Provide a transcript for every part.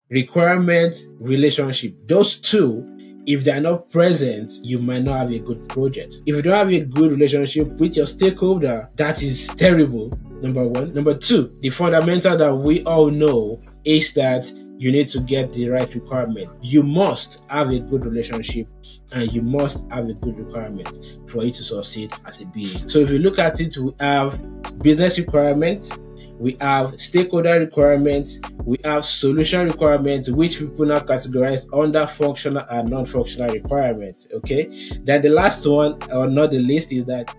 requirement, relationship. Those two, if they are not present, you might not have a good project. If you don't have a good relationship with your stakeholder, that is terrible, number one. Number two, the fundamental that we all know is that you need to get the right requirement. You must have a good relationship and you must have a good requirement for you to succeed as a BA. So if you look at it, we have business requirements, we have stakeholder requirements, we have solution requirements, which people now categorize under functional and non-functional requirements. Okay. Then the last one, or not the least, is that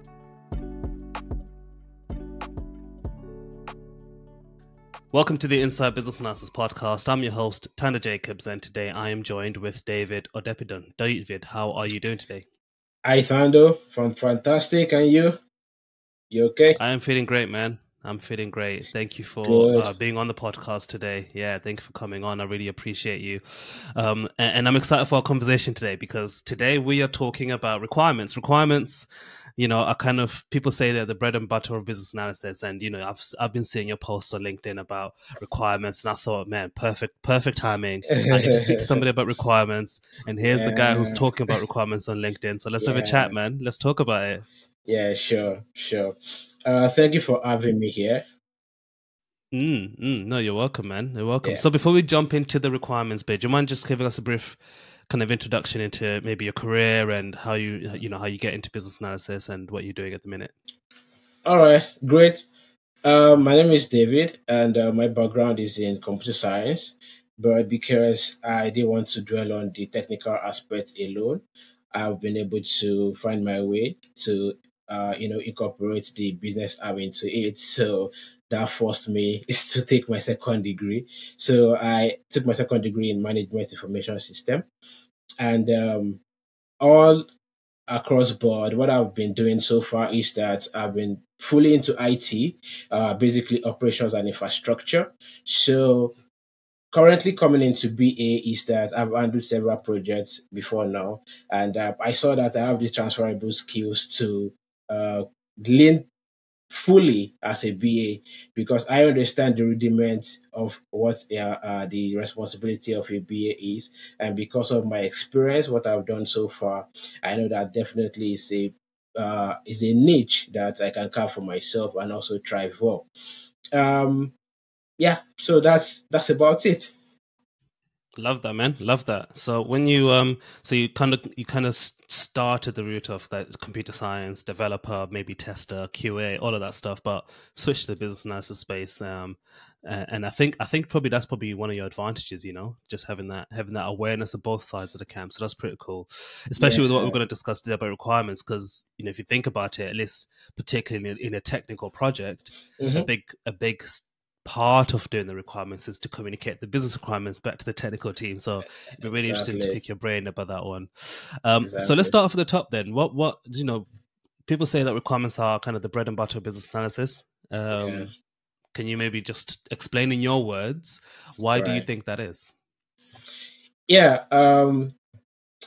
welcome to the Inside Business Analysts podcast. I'm your host, Tanda Jacobs, and today I am joined with David Odepidan. David, how are you doing today? Hi, Thando. Fantastic. And you? You okay? I am feeling great, man. I'm feeling great. Thank you for being on the podcast today. Yeah, thank you for coming on. I really appreciate you. And I'm excited for our conversation today because today we are talking about requirements. Requirements, you know, are kind of, people say they're the bread and butter of business analysis. And, you know, I've been seeing your posts on LinkedIn about requirements and I thought, man, perfect timing. I need to speak to somebody about requirements. And here's the guy who's talking about requirements on LinkedIn. So let's have a chat, man. Let's talk about it. Yeah, sure. Thank you for having me here. No, you're welcome, man. You're welcome. Yeah. So before we jump into the requirements bit, do you mind just giving us a brief kind of introduction into maybe your career and how how you get into business analysis and what you're doing at the minute? All right, great. My name is David, and my background is in computer science. But because I didn't want to dwell on the technical aspects alone, I've been able to find my way to incorporate the business app into it. So that forced me to take my second degree. So I took my second degree in management information system, and all across board, what I've been doing so far is that I've been fully into IT, basically operations and infrastructure. So currently coming into BA is that I've handled several projects before now, and I saw that I have the transferable skills to lean fully as a BA because I understand the rudiments of what the responsibility of a BA is, and because of my experience, what I've done so far, I know that definitely is a niche that I can carve for myself and also thrive well. Yeah, so that's about it. Love that, man. Love that. So when you you kind of started the route of that computer science, developer, maybe tester, QA, all of that stuff, but switched to the business analysis space. And I think probably that's probably one of your advantages, you know, just having that awareness of both sides of the camp. So that's pretty cool, especially with what we're going to discuss today about requirements. Because you know, if you think about it, at least particularly in a technical project, a big part of doing the requirements is to communicate the business requirements back to the technical team. So it'd be really interesting to pick your brain about that one. So let's start off at the top then. What you know, people say that requirements are kind of the bread and butter of business analysis. Can you maybe just explain in your words why do you think that is? Yeah,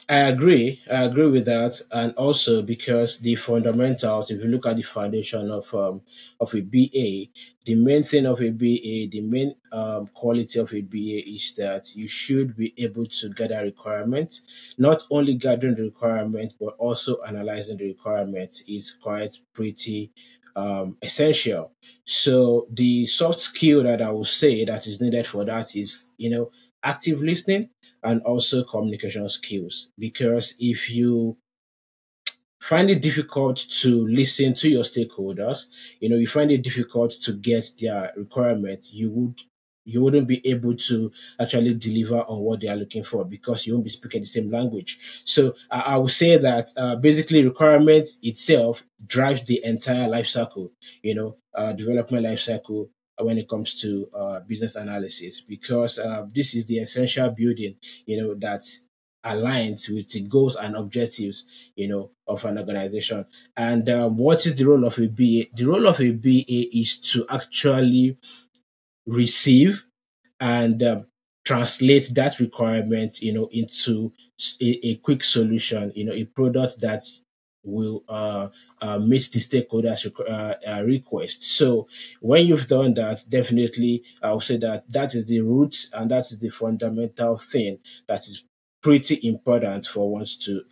I agree with that, and also because the fundamentals, if you look at the foundation of a BA, the main thing of a BA, the main quality of a BA is that you should be able to gather requirements. Not only gathering the requirement, but also analyzing the requirement is quite pretty essential. So the soft skill that I would say that is needed for that is, you know, active listening and also communication skills. Because if you find it difficult to listen to your stakeholders, you know, you find it difficult to get their requirements, you wouldn't be able to actually deliver on what they are looking for because you won't be speaking the same language. So I would say that basically requirement itself drives the entire life cycle, you know, development life cycle when it comes to business analysis, because this is the essential building, you know, that aligns with the goals and objectives, you know, of an organization. And what is the role of a BA? The role of a BA is to actually receive and translate that requirement, you know, into a quick solution, you know, a product that will meet the stakeholders' request. So when you've done that, definitely I would say that that is the root and that is the fundamental thing that is pretty important for one to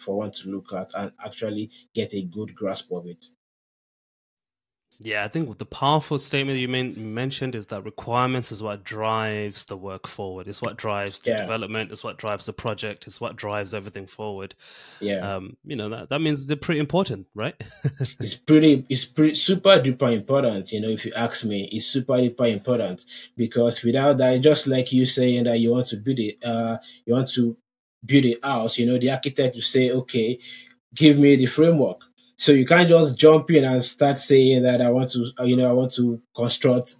look at and actually get a good grasp of it. Yeah, I think the powerful statement you mentioned is that requirements is what drives the work forward. It's what drives the Yeah, development. It's what drives the project. It's what drives everything forward. yeah. That means they're pretty important, right? It's pretty super duper important, if you ask me. It's super duper important because without that, just like you saying that you want to build a house, the architect will say, okay, give me the framework. So you can't just jump in and start saying that I want to construct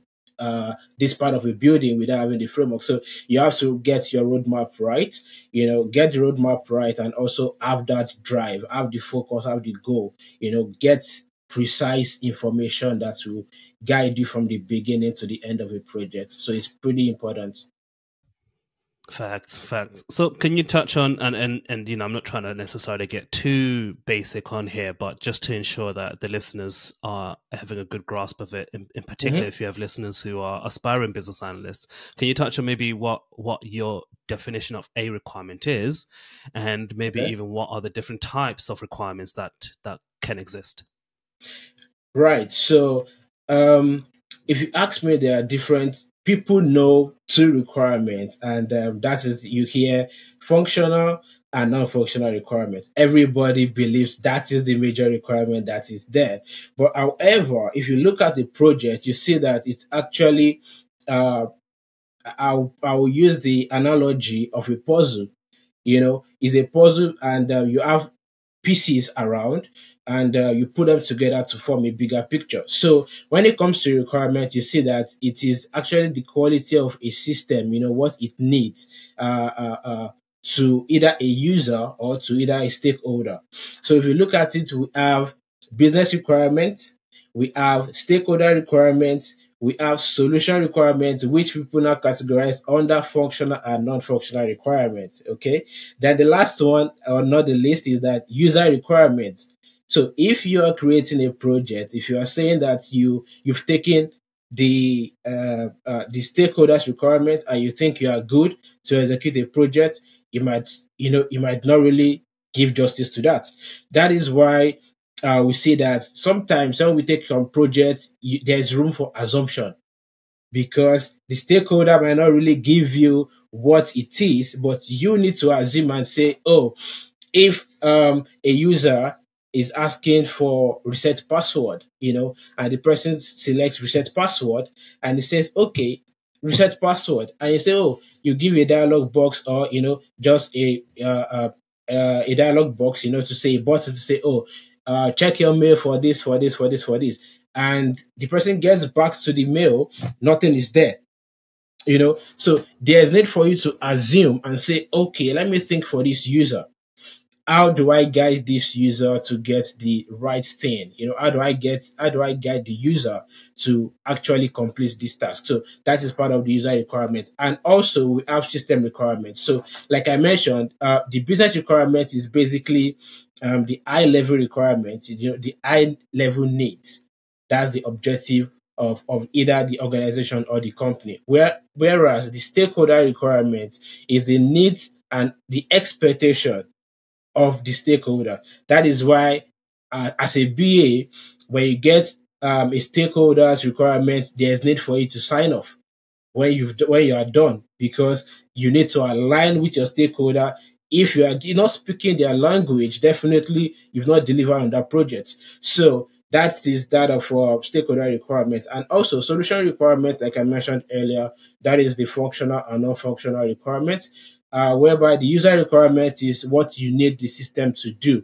this part of a building without having the framework. So you have to get your roadmap right, get the roadmap right and also have that drive, have the focus, have the goal, get precise information that will guide you from the beginning to the end of a project. So it's pretty important. Facts, facts. So can you touch on and I'm not trying to necessarily get too basic on here, but just to ensure that the listeners are having a good grasp of it, in particular Mhm. if you have listeners who are aspiring business analysts, can you touch on maybe what your definition of a requirement is, and maybe Okay. even what are the different types of requirements that can exist? Right. So, um, if you ask me, there are different people know two requirements, and that is you hear functional and non-functional requirement. Everybody believes that is the major requirement that is there. But however, if you look at the project, you see that it's actually uh, I'll use the analogy of a puzzle. Is a puzzle, and you have pieces around, and you put them together to form a bigger picture. So when it comes to requirement, you see that it is actually the quality of a system, what it needs to either a user or to either a stakeholder. So if you look at it, we have business requirements, we have stakeholder requirements, we have solution requirements, which people now categorize under functional and non-functional requirements. Okay. Then the last one, or not the least, is that user requirements. So if you are creating a project, if you are saying that you've taken the stakeholders requirement and you think you are good to execute a project, you might not really give justice to that. That is why we see that sometimes when we take on projects, there's room for assumption because the stakeholder might not really give you what it is, but you need to assume and say, oh, if a user is asking for reset password, and the person selects reset password and it says, okay, reset password, and you say, oh, you give a dialog box or, just a dialog box, to say a button to say, oh, check your mail for this, for this, for this, for this. And the person gets back to the mail, nothing is there. So there's need for you to assume and say, okay, let me think for this user. How do I guide this user to get the right thing? How do I guide the user to actually complete this task? So that is part of the user requirement. And also we have system requirements. So like I mentioned, the business requirement is basically the high level requirement, the high level needs. That's the objective of either the organization or the company. Whereas the stakeholder requirement is the needs and the expectation of the stakeholder. That is why, as a BA, when you get a stakeholder's requirement, there's need for you to sign off when you are done because you need to align with your stakeholder. If you are not speaking their language, definitely you've not delivered on that project. So that is that of stakeholder requirements, and also solution requirements. Like I mentioned earlier, that is the functional and non-functional requirements. Whereby the user requirement is what you need the system to do,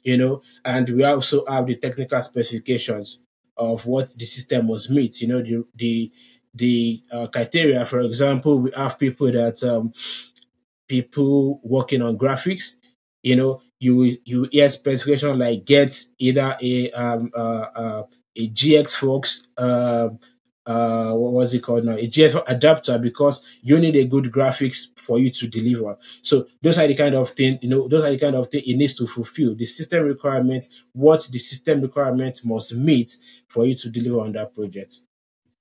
and we also have the technical specifications of what the system must meet. The criteria. For example, we have people working on graphics. You hear specification like get either a GX Fox what was it called now? A JS adapter, because you need a good graphics for you to deliver. So those are the kind of thing, those are the kind of thing it needs to fulfill. The system requirement, what the system requirement must meet for you to deliver on that project.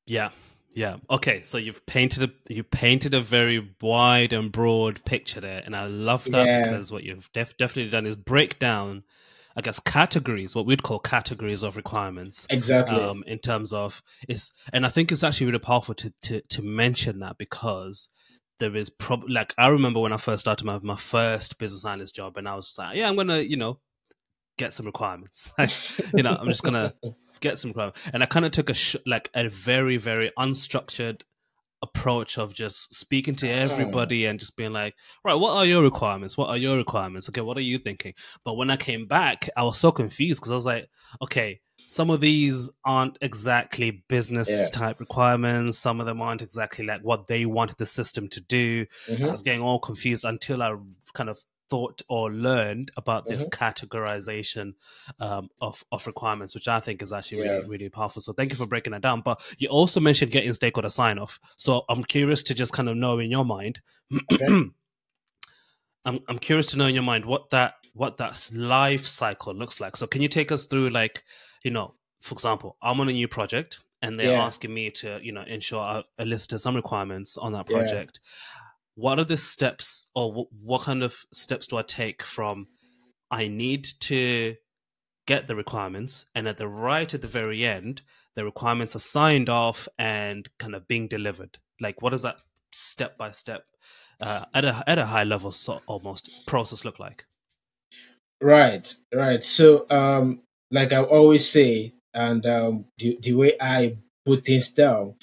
Yeah. Yeah. Okay. So you painted a very wide and broad picture there, and I love that Yeah, because what you've definitely done is break down, I guess, categories, what we'd call categories of requirements, exactly. in terms of is, and I think it's actually really powerful to mention that because there is probably, like, I remember when I first started my first business analyst job, and I was like, yeah, I'm gonna get some requirements. I'm just gonna get some requirements. And I kind of took like a very, very unstructured approach of just speaking to Ah, everybody and just being like, right, what are your requirements? What are your requirements? Okay, what are you thinking? But when I came back, I was so confused because I was like, okay, some of these aren't exactly business yeah. type requirements. Some of them aren't exactly like what they wanted the system to do. I Mm-hmm, was getting all confused until I kind of thought or learned about this mm-hmm, categorization, of requirements, which I think is actually yeah. really, really powerful. So thank you for breaking that down. But you also mentioned getting stakeholder sign off. So I'm curious to just kind of know in your mind, Okay. I'm curious to know in your mind what that life cycle looks like. So can you take us through, like, for example, I'm on a new project and they're Yeah, asking me to, ensure I listed some requirements on that yeah. project. What are the steps, or what kind of steps do I take from I need to get the requirements, and at the very end, the requirements are signed off and kind of being delivered? Like, what does that step by step, at a high level, so almost process look like? Right, right. So, like I always say, and the way I put things down,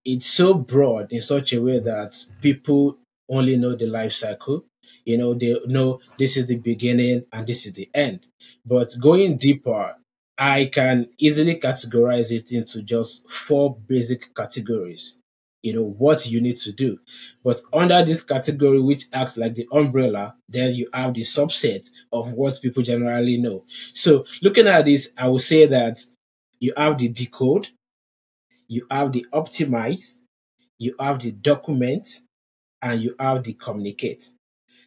it's so broad in such a way that people only know the life cycle. They know this is the beginning and this is the end. But going deeper, I can easily categorize it into just four basic categories. What you need to do. But under this category, which acts like the umbrella, then you have the subset of what people generally know. So looking at this, I would say that you have the decode, you have the optimize, you have the document, and you have the communicate.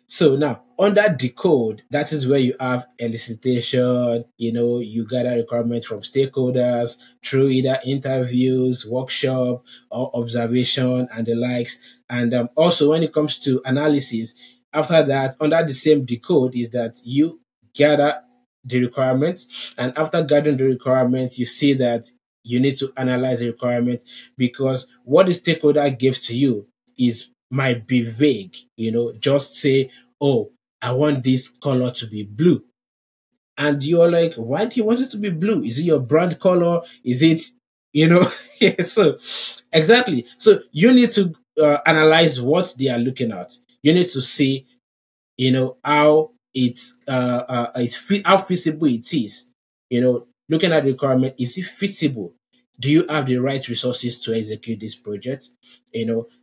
So now, under decode, that is where you have elicitation, you gather requirements from stakeholders through either interviews, workshop, or observation and the likes. And also, when it comes to analysis, after that, under the same decode is that you gather the requirements. And after gathering the requirements, you see that you need to analyze the requirements, because what the stakeholder gives to you is might be vague. Just say, oh, I want this color to be blue. And you're like, why do you want it to be blue? Is it your brand color? Is it, yeah, so exactly. So you need to analyze what they are looking at. You need to see, how how feasible it is. Looking at the requirement, is it feasible? Do you have the right resources to execute this project?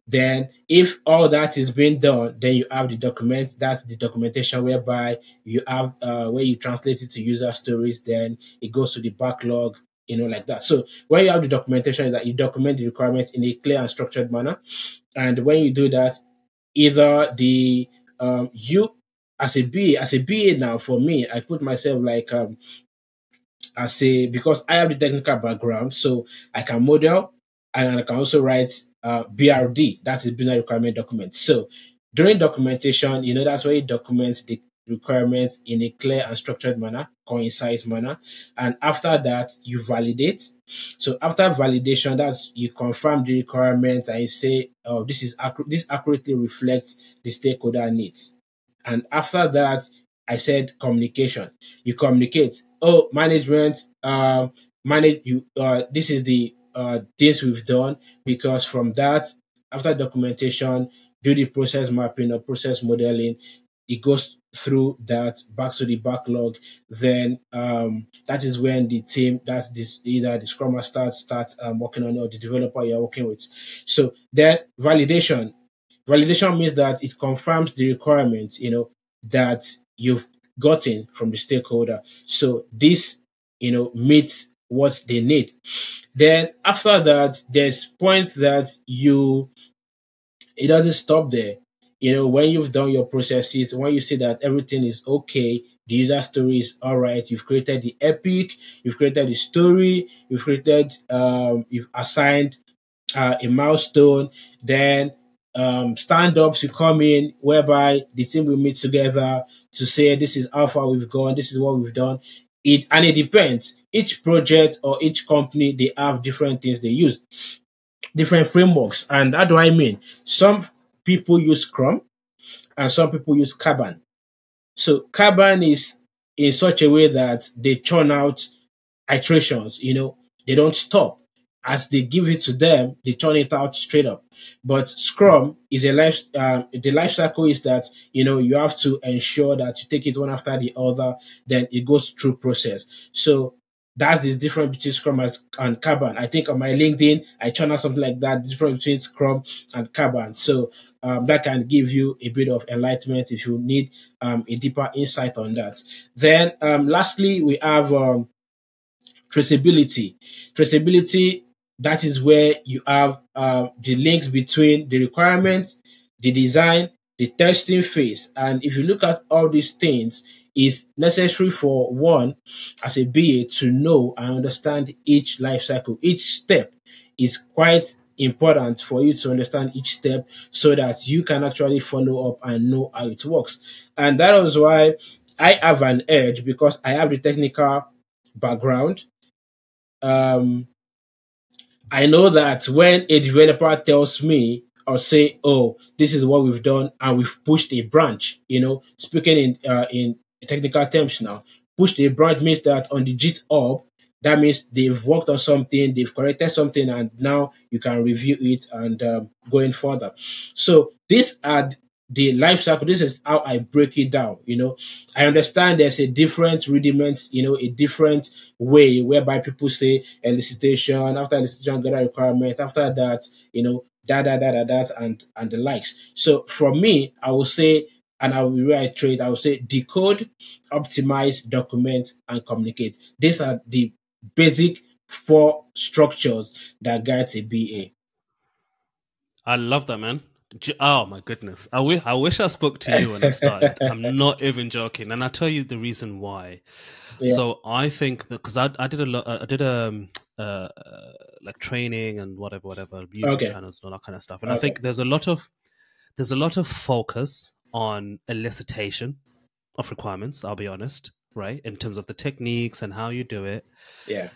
Then if all that is being done, then you have the document. That's the documentation whereby you have where you translate it to user stories. Then it goes to the backlog. Like that. So when you have the documentation, is that you document the requirements in a clear and structured manner. And when you do that, either the you as a BA now, for me, I put myself like as a because I have the technical background, so I can model and I can also write BRD, that's the business requirement document. So during documentation, that's where you document the requirements in a clear and structured manner, concise manner. And after that, you validate. So after validation, that's you confirm the requirement and you say, oh, this accurately reflects the stakeholder needs. And after that, I said communication. You communicate. Oh, management, manage you. This is the things we've done, because from that, after documentation, do the process mapping or process modeling. It goes through that back to the backlog. Then that is when the team, that's this either the scrum master starts working on it, or the developer you're working with. So then validation. Validation means that it confirms the requirements, that you've gotten from the stakeholder. So this, meets what they need. Then after that, there's points that it doesn't stop there. When you've done your processes, when you see that everything is okay, the user story is all right, you've created the epic, you've created the story, you've assigned a milestone, then stand-ups will come in whereby the team will meet together to say this is how far we've gone, this is what we've done. It depends. Each project or each company, they have different things they use, different frameworks. And how do I mean? Some people use Scrum and some people use Kanban. So Kanban is in such a way that they churn out iterations, they don't stop. As they give it to them, they turn it out straight up. But Scrum is the life cycle is that, you have to ensure that you take it one after the other, then it goes through process. So that's the difference between Scrum and Kanban. I think on my LinkedIn, I churn out something like that, the difference between Scrum and Kanban. So that can give you a bit of enlightenment if you need a deeper insight on that. Then lastly, we have traceability. Traceability, that is where you have the links between the requirements, the design, the testing phase. And if you look at all these things, it's necessary for one, as a BA, to know and understand each life cycle. Each step is quite important for you to understand each step so that you can actually follow up and know how it works. And that is why I have an edge, because I have the technical background. um, I know that when a developer tells me or say, "Oh, this is what we've done and we've pushed a branch," speaking in technical terms now, pushed a branch means that on the GitHub, that means they've worked on something, they've corrected something, and now you can review it and going further. So these are the life cycle. This is how I break it down. I understand there's a different rudiments, a different way whereby people say elicitation, after elicitation, gather requirement, after that, that, and the likes. So for me, I will say, and I will reiterate, I will say decode, optimize, document, and communicate. These are the basic four structures that guides a BA. I love that, man. Oh my goodness! I wish I spoke to you when I started. I'm not even joking, and I'll tell you the reason why. Yeah. So I think that because I did a lot, I did like training and whatever YouTube Okay. channels and all that kind of stuff, and I think there's a lot of focus on elicitation of requirements. I'll be honest, right, in terms of the techniques and how you do it. Yeah.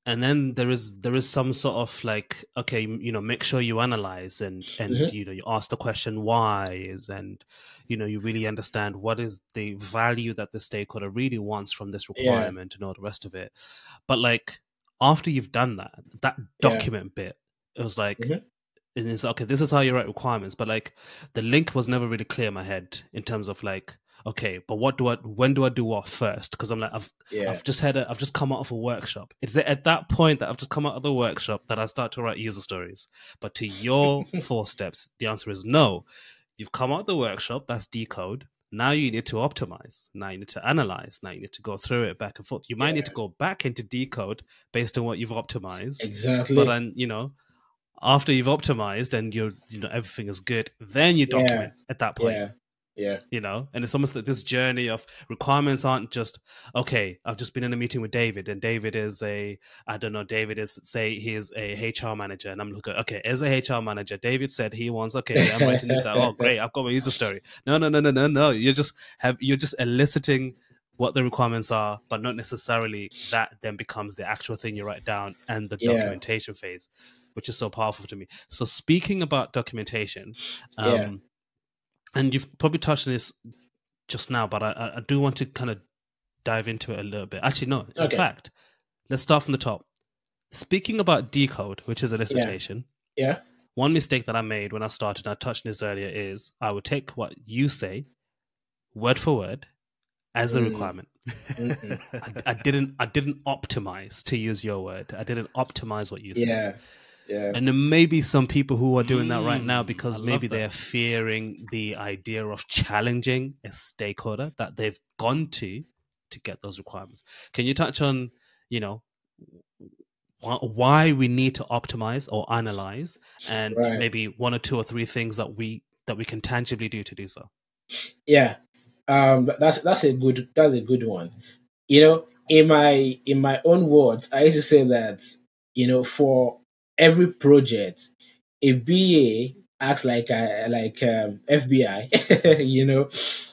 And then there is some sort of like, okay, make sure you analyze and you ask the question why is, and you really understand what is the value that the stakeholder really wants from this requirement and all the rest of it. But like after you've done that document bit, it was like, and it's okay, this is how you write requirements, but like the link was never really clear in my head in terms of like, okay, but when do I do what first? Because I'm like, I've just come out of a workshop. It's at that point that I've just come out of the workshop that I start to write user stories. But to your 4 steps, the answer is no. You've come out of the workshop, that's decode. Now you need to optimize. Now you need to analyze. Now you need to go through it back and forth. You might need to go back into decode based on what you've optimized. Exactly. But then, after you've optimized and everything is good, then you document at that point. Yeah. And it's almost like this journey of requirements aren't just, okay, I've just been in a meeting with David and David is say he is a HR manager, and I'm looking, okay, as a HR manager, David said he wants, okay, I'm writing it down. Oh, great, I've got my user story. No. You're just eliciting what the requirements are, but not necessarily that then becomes the actual thing you write down and the documentation phase, which is so powerful to me. So speaking about documentation, and you've probably touched on this just now, but I do want to kind of dive into it a little bit. Actually, no. In fact, let's start from the top. Speaking about decode, which is elicitation, one mistake that I made when I started, I touched on this earlier, is I would take what you say, word for word, as a requirement. I didn't optimize, to use your word. I didn't optimize what you said. Yeah. And there may be some people who are doing that right now because maybe they're fearing the idea of challenging a stakeholder that they've gone to get those requirements. Can you touch on, why we need to optimize or analyze, and Right. maybe one or two or three things that we can tangibly do to do so. Yeah. That's a good one. You know, in my own words, I used to say that, for every project, a BA acts like FBI.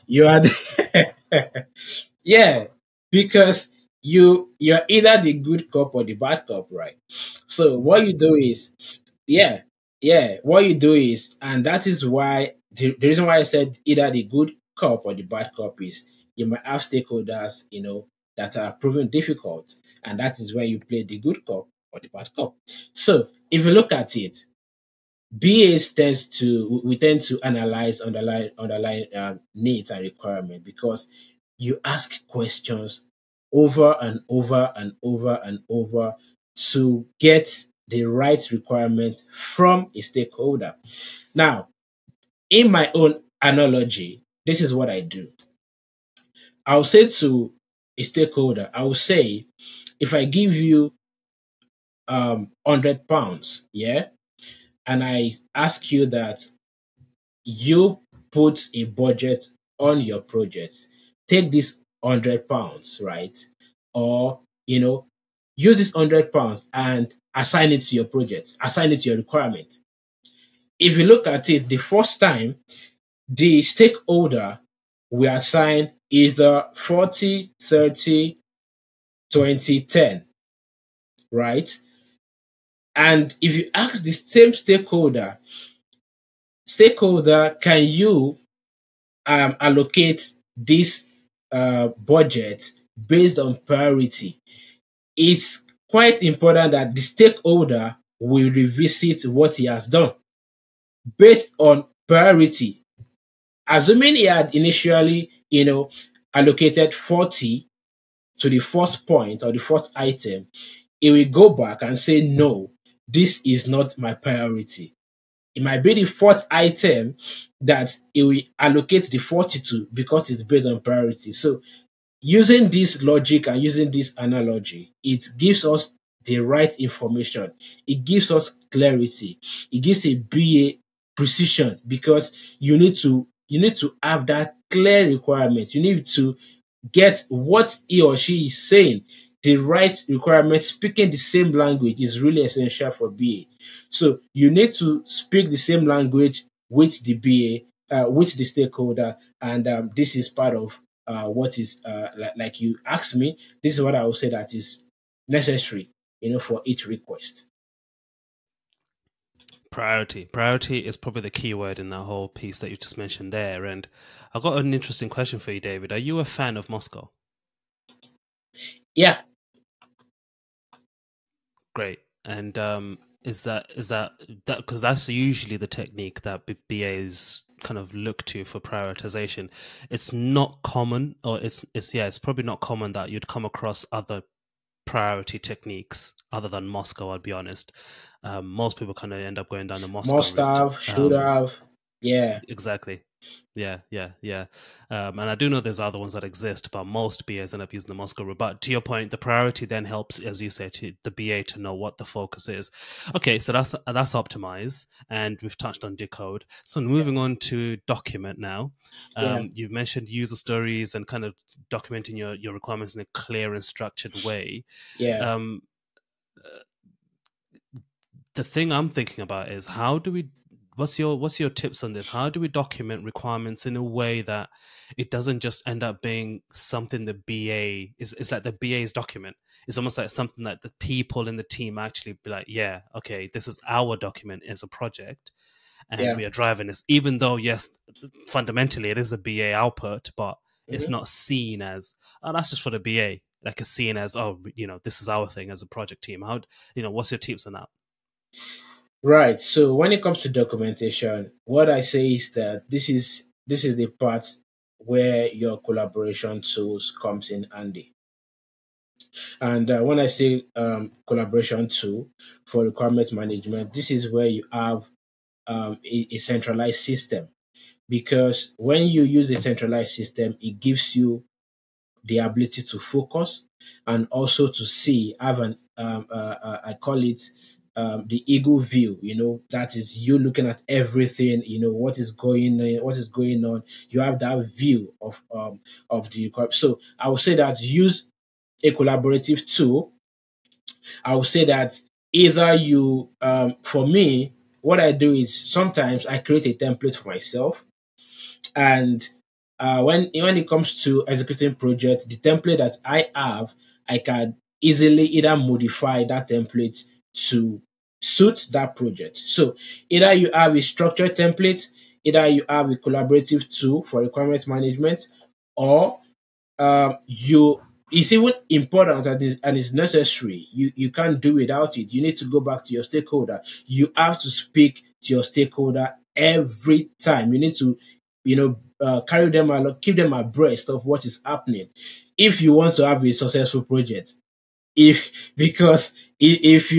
You are yeah, because you're either the good cop or the bad cop, right? So what you do is, yeah, what you do is, and that is why the reason why I said either the good cop or the bad cop is, you might have stakeholders, that are proving difficult, and that is where you play the good cop or the bad cop. So if you look at it, BAs tends to we tend to analyze underlying needs and requirements, because you ask questions over and over and over and over to get the right requirement from a stakeholder. Now, in my own analogy, this is what I do. I'll say to a stakeholder, I will say, if I give you £100, yeah, and I ask you that you put a budget on your project, take this £100, right? Or, use this £100 and assign it to your project, assign it to your requirement. If you look at it, the first time, the stakeholder will assign either 40, 30, 20, 10, right? And if you ask the same stakeholder, can you allocate this budget based on priority? It's quite important that the stakeholder will revisit what he has done based on priority. Assuming he had initially, allocated 40 to the first point or the first item, he will go back and say, no, this is not my priority. It might be the fourth item that he will allocate the 42 because it's based on priority. So using this logic and using this analogy, it gives us the right information. It gives us clarity. It gives a BA precision, because you need to have that clear requirement. You need to get what he or she is saying. The right requirement, speaking the same language, is really essential for BA. So you need to speak the same language with the BA, with the stakeholder, and this is part of what is, like you asked me. This is what I would say that is necessary, for each request. Priority is probably the key word in that whole piece that you just mentioned there. And I've got an interesting question for you, David. Are you a fan of Moscow? Yeah. Great. And is that because that's usually the technique that BAs kind of look to for prioritization? It's not common, or it's probably not common that you'd come across other priority techniques other than Moscow. I'll be honest. Most people kind of end up going down the Moscow Must route. have, should have. Yeah. Exactly. Yeah. And I do know there's other ones that exist, but most BAs end up using the Moscow route. But to your point, the priority then helps, as you say, to the BA to know what the focus is. Okay, so that's optimize, and we've touched on decode. So moving on to document now. Yeah. You've mentioned user stories and kind of documenting your requirements in a clear and structured way. Yeah. The thing I'm thinking about is, how do we, what's your tips on this? How do we document requirements in a way that it doesn't just end up being something the BA is? It's like the BA's document. It's almost like something that the people in the team actually be like, yeah, okay, this is our document as a project, and Yeah. we are driving this. Even though, yes, fundamentally it is a BA output, but it's Mhm. not seen as, oh, that's just for the BA. Like, it's seen as, oh, this is our thing as a project team. How, what's your tips on that? Right. So when it comes to documentation, what I say is that this is the part where your collaboration tools comes in handy. And when I say collaboration tool for requirement management, this is where you have a centralized system. Because when you use a centralized system, it gives you the ability to focus and also to have an I call it the eagle view. That is you looking at everything. What is going on, You have that view of the requirement. So I would say that use a collaborative tool. I would say that either for me, what I do is sometimes I create a template for myself, and when it comes to executing projects, the template that I have, I can easily either modify that template to suit that project. So either you have a structured template, either you have a collaborative tool for requirements management, or you it's even important and it's necessary. You can't do without it. You need to go back to your stakeholder. You have to speak to your stakeholder every time. You need to, carry them along, keep them abreast of what is happening. If you want to have a successful project, because if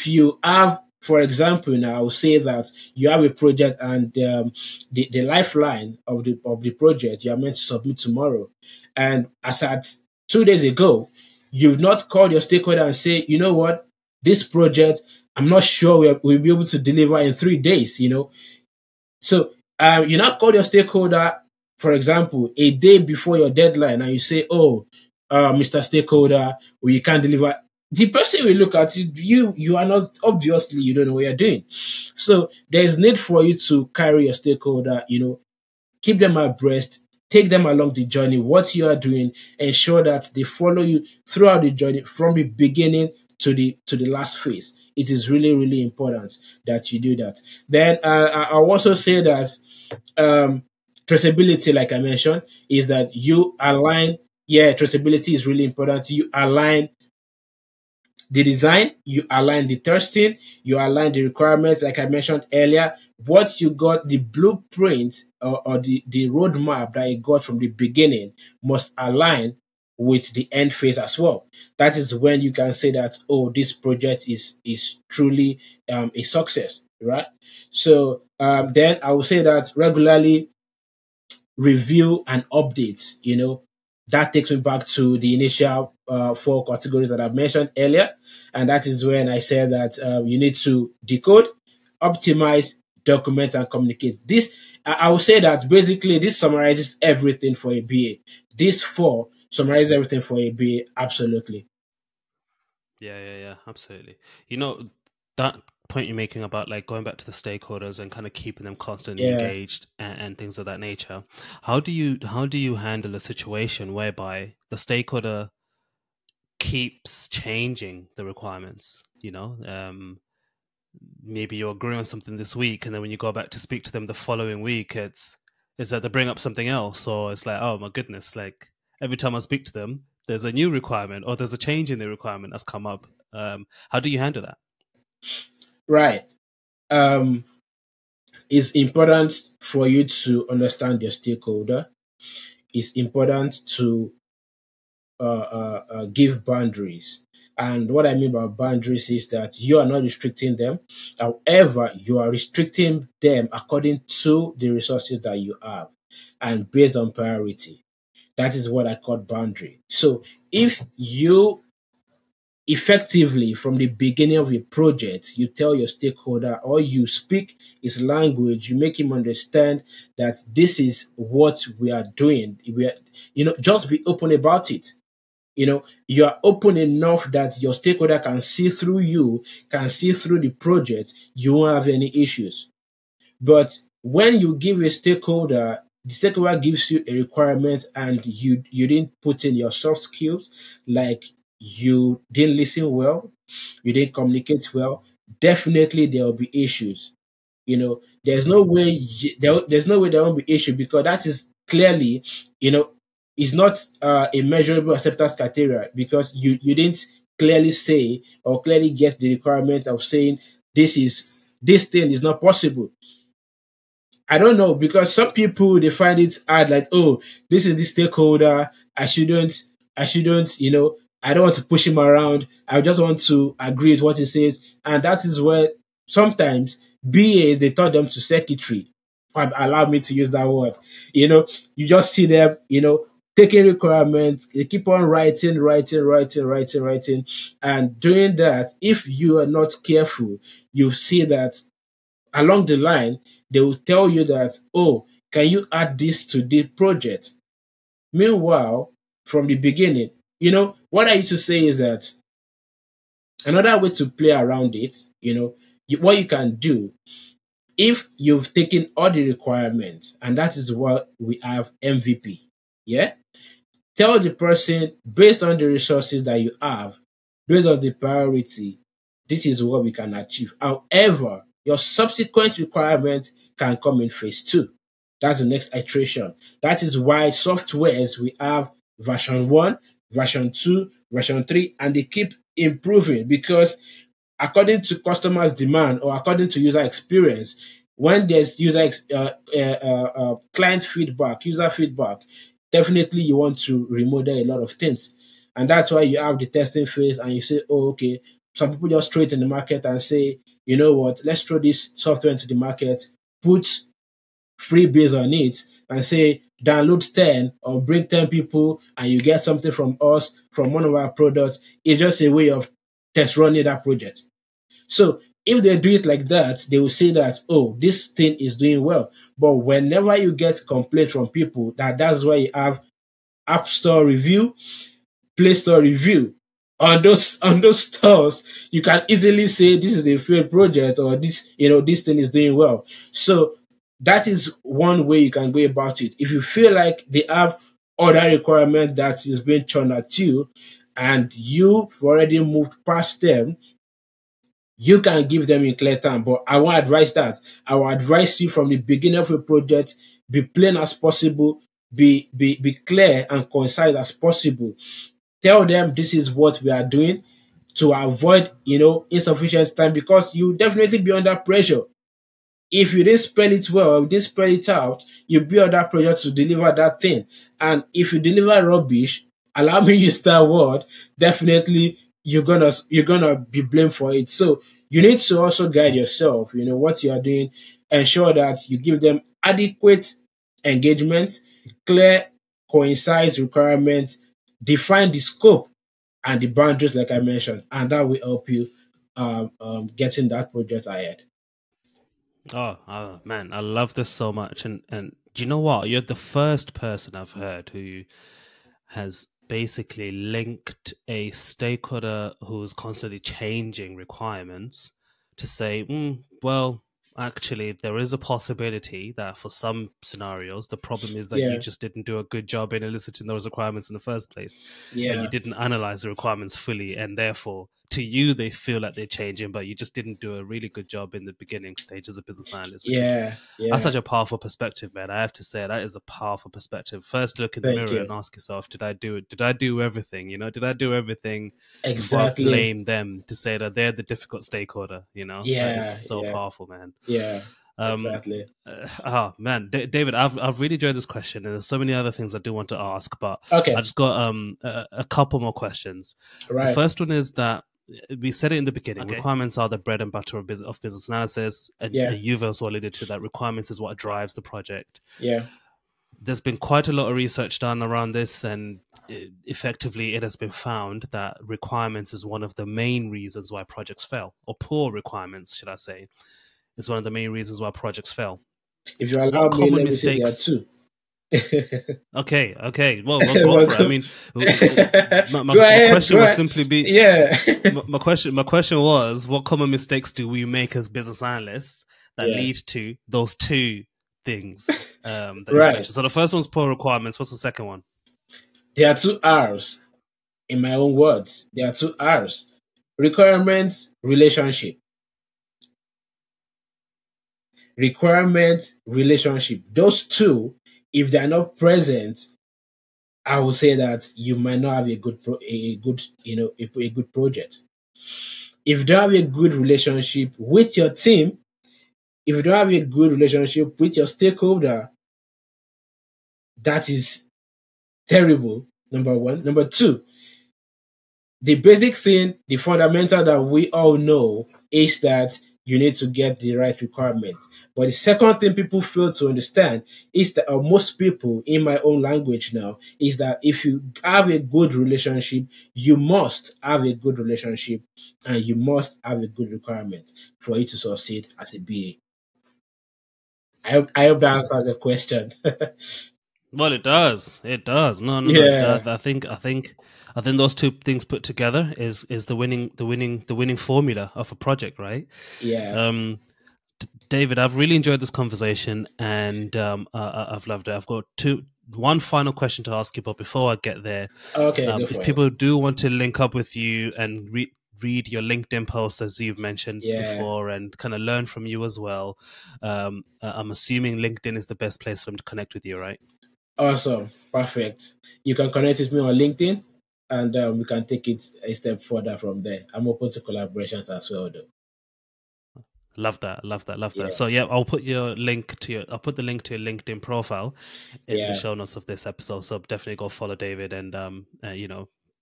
you have, for example, now I will say that you have a project, and the lifeline of the project you are meant to submit tomorrow, and as at 2 days ago, you've not called your stakeholder and say, you know what, this project, I'm not sure we'll be able to deliver in 3 days. So you now call your stakeholder, for example, a day before your deadline, and you say, "Oh, Mr. Stakeholder, we can't deliver." The person will look at you. You are not, obviously you don't know what you're doing. So there's need for you to carry your stakeholder. Keep them abreast, take them along the journey. What you are doing, ensure that they follow you throughout the journey from the beginning to the last phase. It is really, really important that you do that. Then I'll also say that um, traceability, like I mentioned, is that you align. Yeah, traceability is really important. You align the design, you align the testing, you align the requirements, like I mentioned earlier. What you got, the blueprint, or the roadmap that you got from the beginning, must align with the end phase as well. That is when you can say that, oh, this project is truly a success, right? So then I would say that regularly review and updates. That takes me back to the initial four categories that I've mentioned earlier. And that is when I said that you need to decode, optimize, document, and communicate. I would say that basically this summarizes everything for a BA. These four summarize everything for a BA. Absolutely. Yeah, absolutely. You know, that point you're making about like going back to the stakeholders and kind of keeping them constantly Yeah. engaged and things of that nature. How do you handle a situation whereby the stakeholder keeps changing the requirements? Maybe you agree on something this week, and then when you go back to speak to them the following week, it's like they bring up something else, or it's like, oh my goodness, like every time I speak to them, there's a new requirement or there's a change in the requirement that's come up. How do you handle that? Right. Um, it's important for you to understand your stakeholder. It's important to give boundaries. And what I mean by boundaries is that you are not restricting them. However, you are restricting them according to the resources that you have and based on priority. That is what I call boundary. So if you effectively from the beginning of a project, you tell your stakeholder, or you speak his language, you make him understand that this is what we are doing. Just be open about it. You are open enough that your stakeholder can see through you, can see through the project. You won't have any issues. But when you give a stakeholder, the stakeholder gives you a requirement, and you didn't put in your soft skills, like you didn't listen well, you didn't communicate well, definitely there will be issues. There's no way there's no way there won't be issue, because that is clearly, you know, is not a measurable acceptance criteria, because you didn't clearly say or clearly get the requirement of saying this thing is not possible. I don't know, because some people they find it hard, like, oh, this is the stakeholder. I shouldn't, I don't want to push him around. I just want to agree with what he says. And that is where sometimes BAs they turn them to secretary. Allow me to use that word. You just see them, taking requirements, they keep on writing, and doing that. If you are not careful, you see that along the line, they will tell you that, oh, can you add this to the project? Meanwhile, from the beginning, what I used to say is that another way to play around it, what you can do if you've taken all the requirements, and that is what we have MVP. Yeah. Tell the person based on the resources that you have, based on the priority, this is what we can achieve. However, your subsequent requirements can come in phase 2. That's the next iteration. That is why softwares we have version 1, version 2, version 3, and they keep improving because according to customers' demand or according to user experience, when there's client feedback, user feedback, definitely you want to remodel a lot of things. And that's why you have the testing phase and you say, oh, okay, some people just throw it in the market and say, you know what, let's throw this software into the market, put freebies on it and say, download 10 or bring 10 people and you get something from us, from one of our products. It's just a way of test running that project. So if they do it like that, they will say that, oh, this thing is doing well. But whenever you get complaints from people, that's why you have App Store review, Play Store review. On those stores, you can easily say this is a failed project or this thing is doing well. So that is one way you can go about it. If you feel like they have other requirement that is being thrown at you and you've already moved past them, you can give them in clear time. But I won't advise that. I will advise you from the beginning of a project, be plain as possible, be clear and concise as possible. Tell them this is what we are doing to avoid, insufficient time, because you definitely be under pressure. If you didn't spell it well, you didn't spell it out, you'll be under pressure to deliver that thing. And if you deliver rubbish, allow me use that word, definitely you're gonna be blamed for it. So you need to also guide yourself, what you are doing, ensure that you give them adequate engagement, clear, concise requirements, define the scope and the boundaries, like I mentioned, and that will help you getting that project ahead. Oh man, I love this so much. And do you know what? You're the first person I've heard who has basically linked a stakeholder who's constantly changing requirements to say, well, actually, there is a possibility that for some scenarios, the problem is that you just didn't do a good job in eliciting those requirements in the first place. Yeah. And you didn't analyze the requirements fully. And therefore, to you, they feel like they're changing, but you just didn't do a really good job in the beginning stage as a business analyst. Which is that's such a powerful perspective, man. I have to say that is a powerful perspective. First, look in the mirror and ask yourself, did I do everything? Did I do everything? Exactly. Before I blame them to say that they're the difficult stakeholder. That is so powerful, man. Yeah. Exactly. Oh man, David, I've really enjoyed this question, and there's so many other things I do want to ask, but okay, I just got a couple more questions. Right. The first one is that we said it in the beginning. Okay. Requirements are the bread and butter of business analysis, and you've also alluded to that. Requirements is what drives the project. Yeah. There's been quite a lot of research done around this, and effectively it has been found that requirements is one of the main reasons why projects fail, or poor requirements, should I say, is one of the main reasons why projects fail. If you allow me, let me say there are two. Okay. Well, go for it. I mean, my question was simply my question was, what common mistakes do we make as business analysts that lead to those two things that you mentioned? So the first one's poor requirements. What's the second one? There are two R's. In my own words, there are two R's: requirements, relationship. Requirement, relationship. Those two, if they are not present, I will say that you might not have a good project. If you don't have a good relationship with your team, if you don't have a good relationship with your stakeholder, that is terrible. Number one. Number two, the basic thing, the fundamental that we all know is that you need to get the right requirement. But the second thing people fail to understand is that, most people in my own language now, is that if you have a good relationship, you must have a good relationship and you must have a good requirement for you to succeed as a BA. I hope that answers the question. Well, it does. It does. No, no, no. Yeah, I think those two things put together is the winning formula of a project, right? yeah. Um, David, I've really enjoyed this conversation, and I've loved it. I've got one final question to ask you, but before I get there, Okay, go if for it. people do want to link up with you and read your LinkedIn posts as you've mentioned Yeah. before, and kind of learn from you as well, I'm assuming LinkedIn is the best place for them to connect with you, right? Awesome. Perfect. You can connect with me on LinkedIn and we can take it a step further from there. I'm open to collaborations as well, though. Love that, love that, love that. Yeah. So yeah, I'll put the link to your LinkedIn profile in the Yeah. show notes of this episode. So definitely go follow David and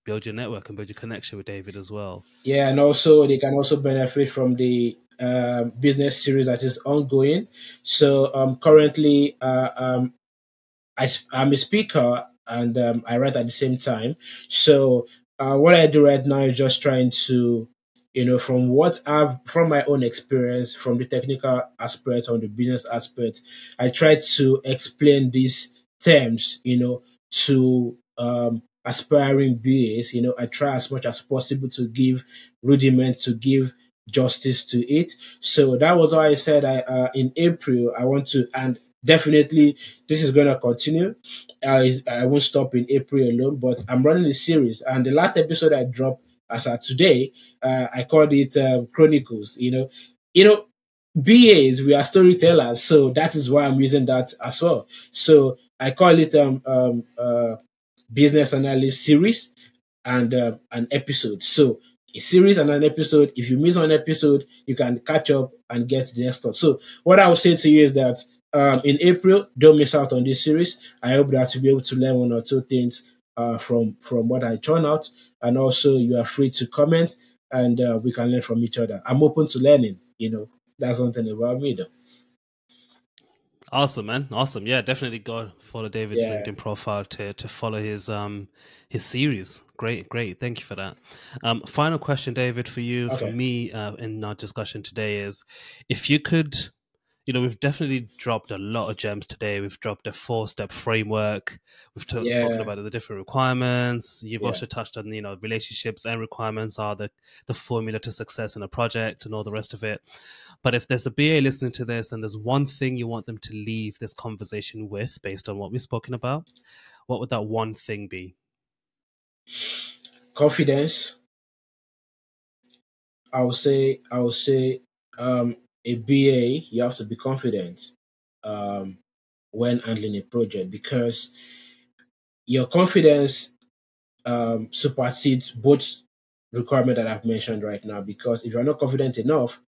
build your network and build your connection with David as well. Yeah. And also, they can also benefit from the business series that is ongoing. So currently, I'm a speaker and I write at the same time. So what I do right now is just trying to, from my own experience, from the technical aspect on the business aspect, I try to explain these terms, to aspiring BAs. I try as much as possible to give rudiment, to give justice to it. So that was why I said in April I want to, and definitely this is going to continue. I won't stop in April alone, but I'm running a series. And the last episode I dropped as of today, I called it Chronicles. BAs, we are storytellers. So that is why I'm using that as well. So I call it Business Analyst series and an episode. So a series and an episode. If you miss one episode, you can catch up and get the next one. So what I will say to you is that in April, don't miss out on this series. I hope that you'll be able to learn one or two things from what I turn out, and also you are free to comment, and we can learn from each other. I'm open to learning. That's one thing about me, though. Awesome, man. Awesome. Yeah, definitely go follow David's Yeah. LinkedIn profile to follow his series. Great, great. Thank you for that. Final question, David, for you, for Okay. me, in our discussion today is if you could, we've definitely dropped a lot of gems today. We've dropped a 4-step framework. We've spoken Yeah. about the different requirements. You've Yeah. also touched on, relationships and requirements are the formula to success in a project and all the rest of it. But if there's a BA listening to this and there's one thing you want them to leave this conversation with based on what we've spoken about, what would that one thing be? Confidence. I would say a BA, you have to be confident um, when handling a project, because your confidence supersedes both requirement that I've mentioned right now. Because if you're not confident enough,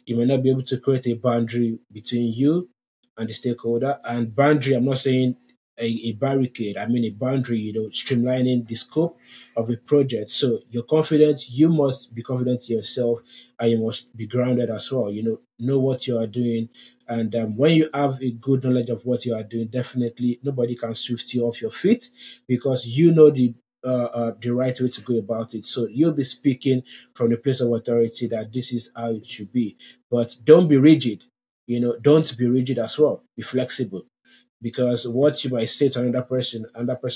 you may not be able to create a boundary between you and the stakeholder. And boundary, I'm not saying a barricade, I mean a boundary, streamlining the scope of a project. So you're confident, you must be confident in yourself, and you must be grounded as well. Know what you are doing. And when you have a good knowledge of what you are doing, definitely nobody can swift you off your feet, because you know the right way to go about it. So you'll be speaking from the place of authority that this is how it should be. But don't be rigid. Don't be rigid as well. Be flexible, because what you might say to another person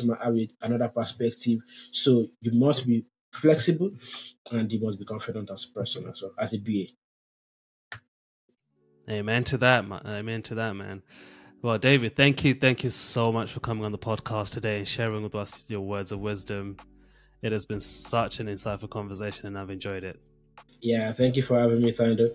might have another perspective. So you must be flexible and you must be confident as a person as well, as a BA. Amen to that, man. Amen to that, man. Well, David, thank you so much for coming on the podcast today and sharing with us your words of wisdom. It has been such an insightful conversation, and I've enjoyed it. Yeah, thank you for having me, Thunder.